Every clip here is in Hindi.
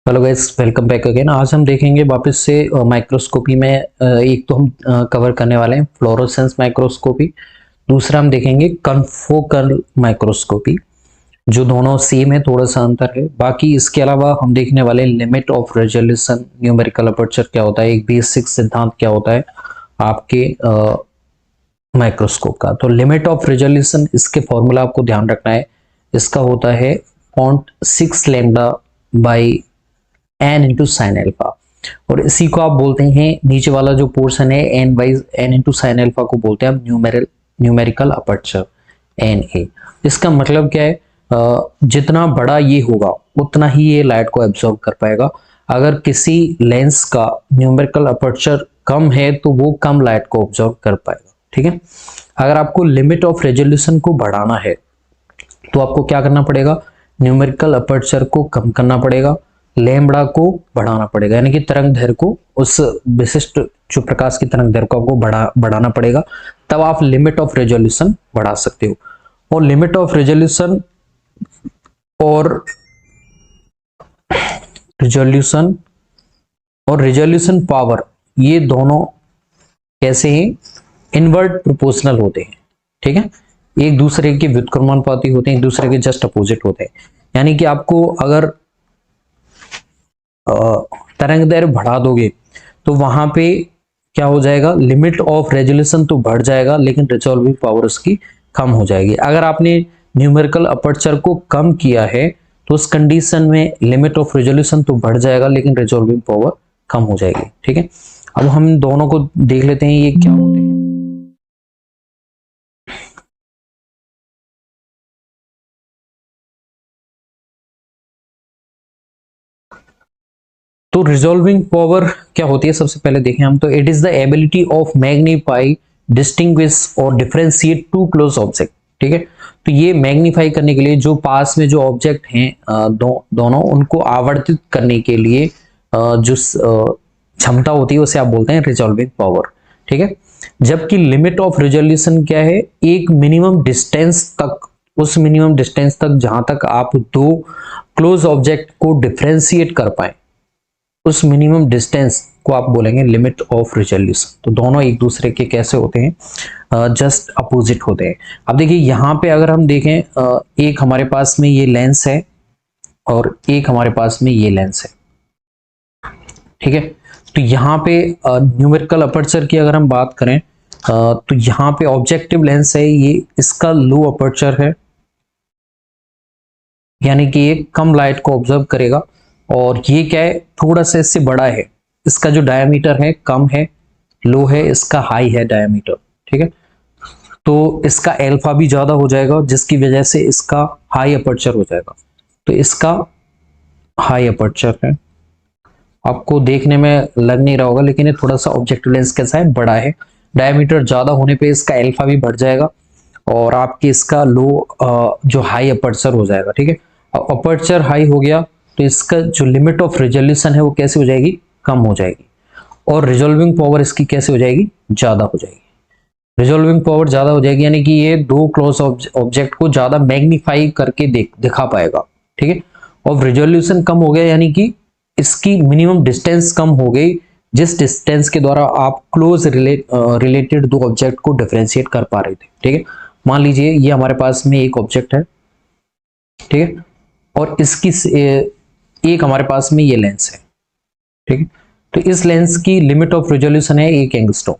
Hello guys, welcome back again. आज हम देखेंगे वापस से माइक्रोस्कोपी में एक तो हम कवर करने वाले हैं फ्लोरोसेंस माइक्रोस्कोपी। दूसरा हम देखेंगे कन्फोकल माइक्रोस्कोपी, जो दोनों सेम है, थोड़ा सा अंतर है। बाकी इसके अलावा हम देखने वाले limit of resolution, numerical aperture क्या होता है, एक बेसिक सिद्धांत क्या होता है आपके माइक्रोस्कोप का। तो लिमिट ऑफ रेजोल्यूशन, इसके फॉर्मूला आपको ध्यान रखना है। इसका होता है 0.6 lambda by N into sine alpha, और इसी को आप बोलते हैं, नीचे वाला जो पोर्शन है N by N into sine alpha को बोलते हैं हम न्यूमेरिकल अपर्चर एन ए। इसका मतलब क्या है, जितना बड़ा ये होगा उतना ही ये लाइट को एब्जॉर्ब कर पाएगा। अगर किसी लेंस का न्यूमेरिकल अपर्चर कम है तो वो कम लाइट को ऑब्जॉर्व कर पाएगा। ठीक है, अगर आपको लिमिट ऑफ रेजोल्यूशन को बढ़ाना है तो आपको क्या करना पड़ेगा, न्यूमेरिकल अपर्चर को कम करना पड़ेगा, लैम्बडा को बढ़ाना पड़ेगा, यानी कि तरंग दैर्घ्य को, उस विशिष्ट जो प्रकाश की तरंग दैर्घ्य को आपको बढ़ाना पड़ेगा, तब आप लिमिट ऑफ रेजोल्यूशन बढ़ा सकते हो। और लिमिट ऑफ रेजोल्यूशन और रेजोल्यूशन पावर, ये दोनों कैसे हैं, इनवर्ट प्रोपोर्शनल होते हैं। ठीक है, एक दूसरे के व्युत्क्रमानुपाती होते हैं, एक दूसरे के जस्ट अपोजिट होते हैं। यानी कि आपको अगर तरंग दैर्घ्य बढ़ा दोगे तो वहां पे क्या हो जाएगा, लिमिट ऑफ रेजोल्यूशन तो बढ़ जाएगा लेकिन रिजॉल्विंग पावर उसकी कम हो जाएगी। अगर आपने न्यूमेरिकल अपर्चर को कम किया है तो उस कंडीशन में लिमिट ऑफ रेजोल्यूशन तो बढ़ जाएगा लेकिन रिजॉल्विंग पावर कम हो जाएगी। ठीक है, अब हम दोनों को देख लेते हैं ये क्या होते हैं। तो रिजॉल्विंग पावर क्या होती है, सबसे पहले देखें हम तो, it is the ability of magnify, distinguish और डिफरेंशिएट टू क्लोज ऑब्जेक्ट। ठीक है, तो ये मैग्नीफाई करने के लिए, जो पास में जो ऑब्जेक्ट हैं दोनों, उनको आवर्तित करने के लिए जो क्षमता होती है उसे आप बोलते हैं रिजॉल्विंग पावर। ठीक है, जबकि लिमिट ऑफ रिजोल्यूशन क्या है, एक मिनिमम डिस्टेंस तक, उस मिनिमम डिस्टेंस तक जहां तक आप दो क्लोज ऑब्जेक्ट को डिफरेंशिएट कर पाए, उस मिनिमम डिस्टेंस को आप बोलेंगे लिमिट ऑफ रिजोल्यूशन। तो दोनों एक दूसरे के कैसे होते हैं, जस्ट अपोजिट होते हैं। अब देखिए यहाँ पे अगर हम देखें, एक हमारे पास में ये लेंस है और एक हमारे पास में ये लेंस है। ठीक है, तो यहाँ पे न्यूमेरिकल अपर्चर की अगर हम बात करें, तो यहाँ पे ऑब्जेक्टिव लेंस है, ये इसका लो अपर्चर है, यानी कि ये कम लाइट को ऑब्जर्व करेगा। और ये क्या है, थोड़ा सा इससे बड़ा है, इसका जो डायमीटर है कम है, लो है, इसका हाई है डायमीटर। ठीक है, तो इसका एल्फा भी ज्यादा हो जाएगा जिसकी वजह से इसका हाई अपर्चर हो जाएगा। तो इसका हाई अपर्चर है, आपको देखने में लग नहीं रहा होगा लेकिन ये थोड़ा सा ऑब्जेक्टिव लेंस कैसा है, बड़ा है, डायमीटर ज्यादा होने पे इसका एल्फा भी बढ़ जाएगा और आपके इसका लो जो हाई अपर्चर हो जाएगा। ठीक है, अपर्चर हाई हो गया तो इसका जो लिमिट ऑफ रिजोल्यूशन है वो कैसे हो जाएगी, कम हो जाएगी, और रिजॉल्विंग पावर इसकी कैसे हो जाएगी, ज्यादा हो जाएगी। रिजॉल्विंग पावर ज्यादा हो जाएगी यानी कि ये दो क्लोज ऑब्जेक्ट को ज्यादा मैग्नीफाई करके दिखा पाएगा। ठीक है, और रिजोल्यूशन कम हो गया यानी कि इसकी मिनिमम डिस्टेंस कम हो गई, जिस डिस्टेंस के द्वारा आप क्लोज रिलेटेड दो ऑब्जेक्ट को डिफरेंशिएट कर पा रहे थे। ठीक है, मान लीजिए ये हमारे पास में एक ऑब्जेक्ट है, ठीक है, और इसकी एक हमारे पास में ये लेंस है। ठीक है, तो इस लेंस की लिमिट ऑफ रेजोल्यूशन है 1 एंगस्ट्रॉम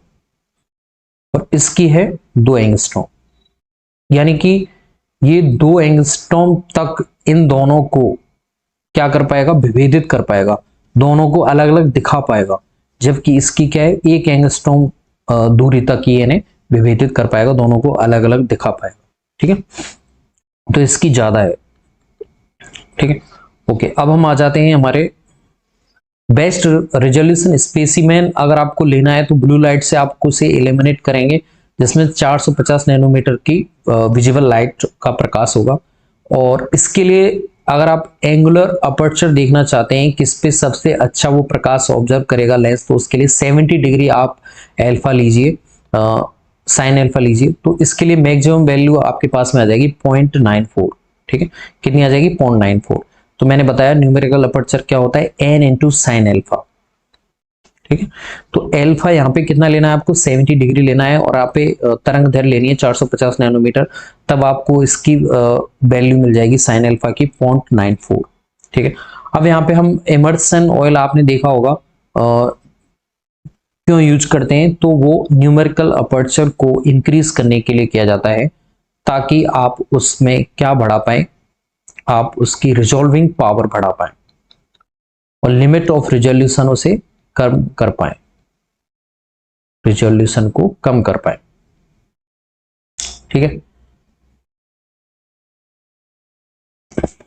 और इसकी है 2 एंगस्ट्रॉम, यानी कि ये 2 एंगस्ट्रॉम तक इन दोनों को क्या कर पाएगा, विभेदित कर पाएगा, दोनों को अलग अलग दिखा पाएगा। जबकि इसकी क्या है, 1 एंगस्ट्रॉम दूरी तक ये इन्हें विभेदित कर पाएगा, दोनों को अलग अलग दिखा पाएगा। ठीक है, तो इसकी ज्यादा है। ठीक है, ओके, अब हम आ जाते हैं हमारे बेस्ट रेजोल्यूशन स्पेसिमेन। अगर आपको लेना है तो ब्लू लाइट से आपको उसे एलिमिनेट करेंगे, जिसमें 450 नैनोमीटर की विजिबल लाइट का प्रकाश होगा। और इसके लिए अगर आप एंगुलर अपर्चर देखना चाहते हैं किस पे सबसे अच्छा वो प्रकाश ऑब्जर्व करेगा लेंस, तो उसके लिए 70 डिग्री आप एल्फा लीजिए, साइन एल्फा लीजिए, तो इसके लिए मैक्सिमम वैल्यू आपके पास में आ जाएगी 0.94। ठीक है, कितनी आ जाएगी, 0.94। तो मैंने बताया न्यूमेरिकल अपर्चर क्या होता है, n इंटू साइन एल्फा। ठीक है, तो एल्फा यहाँ पे कितना लेना है आपको, 70 डिग्री लेना है, और आप पे तरंग दैर्घ्य लेनी है 450 नैनोमीटर। तब आपको इसकी वैल्यू मिल जाएगी साइन एल्फा की 0.94। ठीक है, अब यहाँ पे हम इमर्सन ऑयल आपने देखा होगा क्यों यूज करते हैं, तो वो न्यूमेरिकल अपर्चर को इंक्रीज करने के लिए किया जाता है, ताकि आप उसमें क्या बढ़ा पाए, आप उसकी रिजॉल्विंग पावर बढ़ा पाए और लिमिट ऑफ रिजोल्यूशन उसे कम कर पाए, रिजोल्यूशन को कम कर पाए। ठीक है,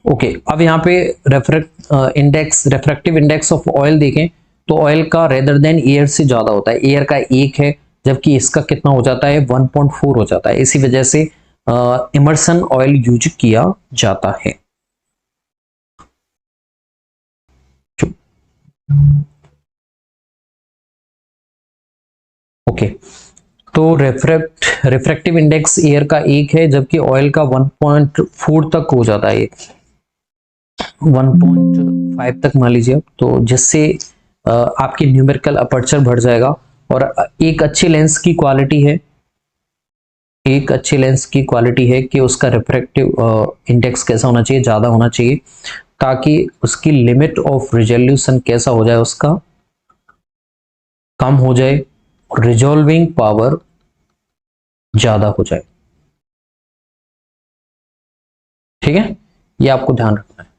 ओके। अब यहाँ पे रेफ्रेक्टिव इंडेक्स ऑफ ऑयल देखें तो ऑयल का रेदर देन एयर से ज्यादा होता है, एयर का 1 है, जबकि इसका कितना हो जाता है 1.4 हो जाता है। इसी वजह से इमर्सन ऑयल यूज किया जाता है। ओके, तो रिफ्रैक्टिव इंडेक्स एयर का 1 है, जबकि ऑयल का 1.4 तक हो जाता है, 1.5 तक मान लीजिए। तो जिससे आपकी न्यूमेरिकल अपर्चर बढ़ जाएगा। और एक अच्छी लेंस की क्वालिटी है, एक अच्छी लेंस की क्वालिटी है कि उसका रिफ्रैक्टिव इंडेक्स कैसा होना चाहिए, ज्यादा होना चाहिए, ताकि उसकी लिमिट ऑफ रिजोल्यूशन कैसा हो जाए, उसका कम हो जाए, रिजॉल्विंग पावर ज्यादा हो जाए। ठीक है, ये आपको ध्यान रखना है।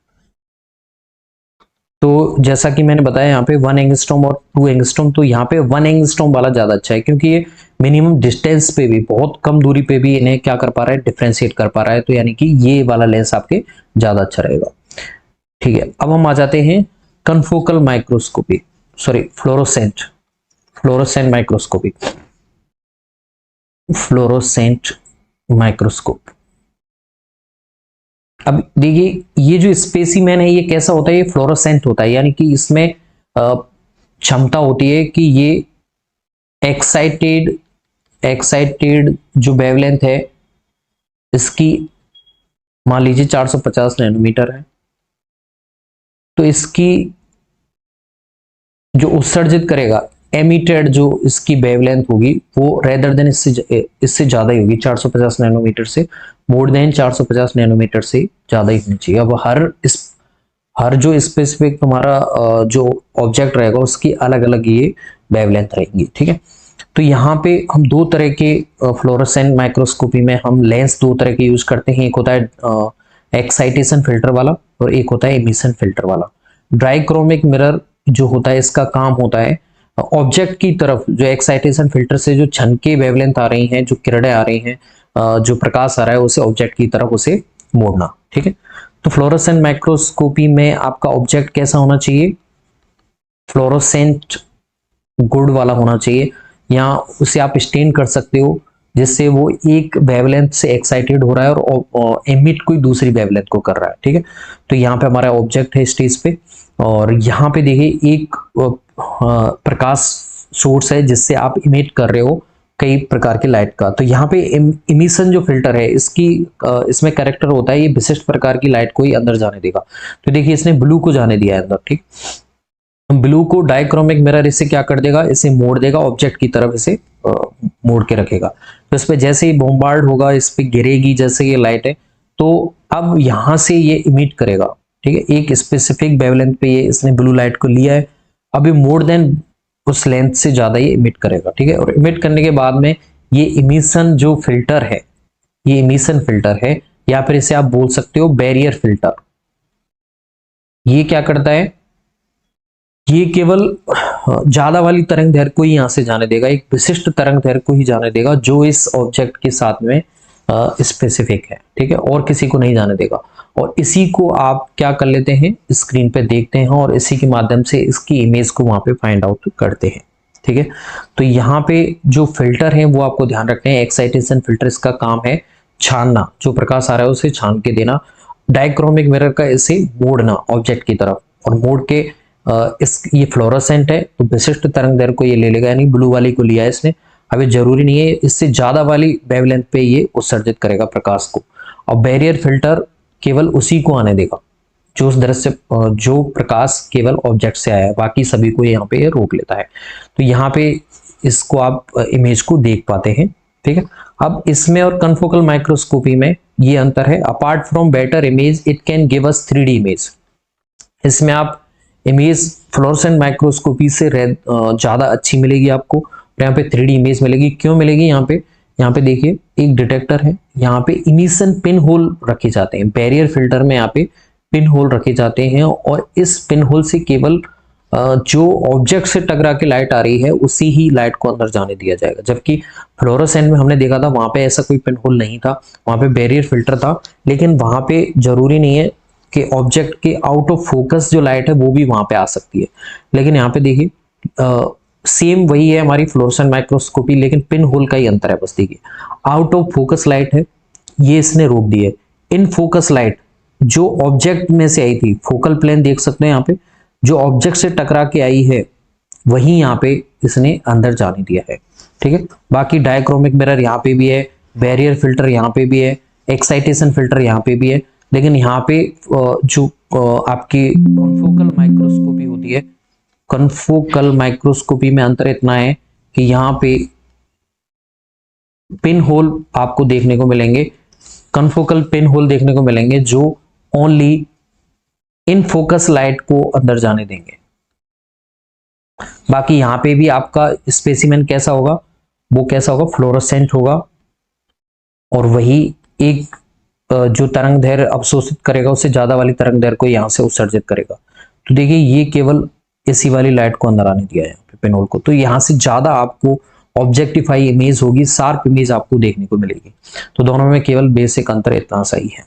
तो जैसा कि मैंने बताया यहाँ पे 1 एंगस्ट्रॉम और 2 एंगस्ट्रॉम, तो यहाँ पे 1 एंगस्ट्रॉम वाला ज्यादा अच्छा है, क्योंकि ये मिनिमम डिस्टेंस पे भी, बहुत कम दूरी पे भी इन्हें क्या कर पा रहा है, डिफ्रेंशिएट कर पा रहा है। तो यानी कि ये वाला लेंस आपके ज्यादा अच्छा रहेगा। ठीक है, अब हम आ जाते हैं confocal microscopy, sorry fluorescent microscopy, fluorescent microscope. अब देखिए, ये जो स्पेसिमेन है ये कैसा होता है, ये फ्लोरोसेंट होता है, यानी कि इसमें क्षमता होती है कि ये एक्साइटेड जो वेवलेंथ है इसकी मान लीजिए 450 नैनोमीटर है, तो इसकी जो उत्सर्जित करेगा, एमिटेड जो इसकी वेवलेंथ होगी वो रेदर देन इससे ज्यादा ही होगी, 450 नैनोमीटर से मोर देन 450 नैनोमीटर से ज्यादा ही होनी चाहिए। अब हर जो स्पेसिफिक तुम्हारा जो ऑब्जेक्ट रहेगा उसकी अलग अलग ये वेवलेंथ रहेंगी। ठीक है, तो यहाँ पे हम दो तरह के फ्लोरोसेंट माइक्रोस्कोपी में हम लेंस दो तरह के यूज करते हैं, एक होता है एक्साइटेशन फिल्टर वाला और एक होता है एमिशन फिल्टर वाला। ड्राइक्रोमिक मिरर जो होता है इसका काम होता है ऑब्जेक्ट की तरफ जो एक्साइटेशन फिल्टर से जो छन के वेवलेंथ आ रही हैं, जो किरणें आ रही हैं, जो प्रकाश आ रहा है उसे ऑब्जेक्ट की तरफ उसे मोड़ना। ठीक है, तो फ्लोरोसेंट माइक्रोस्कोपी में आपका ऑब्जेक्ट कैसा होना चाहिए, फ्लोरोसेंट गुड वाला होना चाहिए, या उसे आप स्टेन कर सकते हो जिससे वो एक वेवलेंथ से एक्साइटेड हो रहा है और एमिट कोई दूसरी वेवलेंथ को कर रहा है। ठीक है, तो यहाँ पे हमारा ऑब्जेक्ट है स्टेज पे, और यहाँ पे देखिए एक प्रकाश सोर्स है जिससे आप इमिट कर रहे हो कई प्रकार के लाइट का। तो यहाँ पे इमिशन जो फिल्टर है इसकी इसमें कैरेक्टर होता है ये विशिष्ट प्रकार की लाइट को ही अंदर जाने देगा। तो देखिए इसने ब्लू को जाने दिया है अंदर। ठीक, ब्लू को डाइक्रोमिक मिरर इसे क्या कर देगा, इसे मोड़ देगा, ऑब्जेक्ट की तरफ इसे मोड़ के रखेगा। तो इस पे जैसे ही बॉम्बार्ड होगा, इस पे गिरेगी जैसे ये लाइट है, तो अब यहां से ये इमिट करेगा। ठीक है, एक स्पेसिफिक वेवलेंथ पे ये इसने ब्लू लाइट को लिया है, अभी मोर देन उस लेंथ से ज्यादा ये इमिट करेगा। ठीक है, और इमिट करने के बाद में ये इमिशन जो फिल्टर है, ये इमिशन फिल्टर है, या फिर इसे आप बोल सकते हो बैरियर फिल्टर। ये क्या करता है, ये केवल ज्यादा वाली तरंग दैर्घ्य को ही यहां से जाने देगा, एक विशिष्ट तरंग दैर्घ्य को ही जाने देगा जो इस ऑब्जेक्ट के साथ में स्पेसिफिक है। ठीक है, और किसी को नहीं जाने देगा, और इसी को आप क्या कर लेते हैं, स्क्रीन पे देखते हैं और इसी के माध्यम से इसकी इमेज को वहां पे फाइंड आउट करते हैं। ठीक है, तो यहाँ पे जो फिल्टर है वो आपको ध्यान रखते हैं, एक्साइटेशन फिल्टर इसका काम है छानना, जो प्रकाश आ रहा है उसे छान के देना। डाइक्रोमिक मिरर का इसे मोड़ना ऑब्जेक्ट की तरफ, और मोड़ के इस ये फ्लोरोसेंट है तो विशिष्ट तरंग दैर्घ्य को ये ले लेगा, यानी ब्लू वाली को लिया है इसने। अभी जरूरी नहीं है, इससे ज्यादा वाली वेवलेंथ पे ये उत्सर्जित करेगा प्रकाश को, और बैरियर फिल्टर केवल उसी को आने देगा। जो उस दृश्य जो प्रकाश केवल ऑब्जेक्ट से आया है, बाकी सभी को यहाँ पे रोक लेता है। तो यहाँ पे इसको आप इमेज को देख पाते हैं, ठीक है। अब इसमें और कन्फोकल माइक्रोस्कोपी में ये अंतर है, apart from better image it can give us 3D image. इसमें आप इमेज फ्लोरोसेंट माइक्रोस्कोपी से ज्यादा अच्छी मिलेगी आपको, और यहाँ पे 3D इमेज मिलेगी। क्यों मिलेगी? यहाँ पे देखिए एक डिटेक्टर है, यहाँ पे इमिशन पिन होल रखे जाते हैं, बैरियर फिल्टर में यहाँ पे पिन होल रखे जाते हैं, और इस पिन होल से केवल जो ऑब्जेक्ट से टकरा के लाइट आ रही है उसी ही लाइट को अंदर जाने दिया जाएगा। जबकि फ्लोरोसेंट में हमने देखा था वहां पे ऐसा कोई पिन होल नहीं था, वहां पे बैरियर फिल्टर था, लेकिन वहां पे जरूरी नहीं है कि ऑब्जेक्ट के आउट ऑफ फोकस जो लाइट है वो भी वहां पे आ सकती है। लेकिन यहाँ पे देखिए सेम वही है हमारी फ्लोरोसेंट माइक्रोस्कोपी, लेकिन पिन होल का ही अंतर है। बस देखिए आउट ऑफ फोकस लाइट है, ये इसने रोक दी है। इन फोकस लाइट जो ऑब्जेक्ट में से आई थी, फोकल प्लेन देख सकते हैं यहाँ पे, जो ऑब्जेक्ट से टकरा के आई है वही यहाँ पे इसने अंदर जाने दिया है, ठीक है। बाकी डायक्रोमिक मिरर यहाँ पे भी है, बैरियर फिल्टर यहाँ पे भी है, एक्साइटेशन फिल्टर यहाँ पे भी है, लेकिन यहाँ पे जो आपकी कॉन्फोकल माइक्रोस्कोपी होती है, कन्फोकल माइक्रोस्कोपी में अंतर इतना है कि यहाँ पे पिन होल आपको देखने को मिलेंगे, कन्फोकल पिन होल देखने को मिलेंगे जो ओनली इन फोकस लाइट को अंदर जाने देंगे। बाकी यहाँ पे भी आपका स्पेसिमेन कैसा होगा, वो कैसा होगा, फ्लोरोसेंट होगा, और वही एक जो तरंग दैर्घ्य अवशोषित करेगा उससे ज्यादा वाली तरंग दैर्घ्य को यहाँ से उत्सर्जित करेगा। तो देखिए ये केवल इसी वाली लाइट को अंदर आने दिया है यहाँ पे पिन होल को, तो यहाँ से ज्यादा आपको ऑब्जेक्टिफाई इमेज होगी, शार्प इमेज आपको देखने को मिलेगी। तो दोनों में केवल बेसिक अंतर इतना सही है।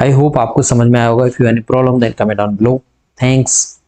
आई होप आपको समझ में आया होगा। If you any problem then comment down below. Thanks.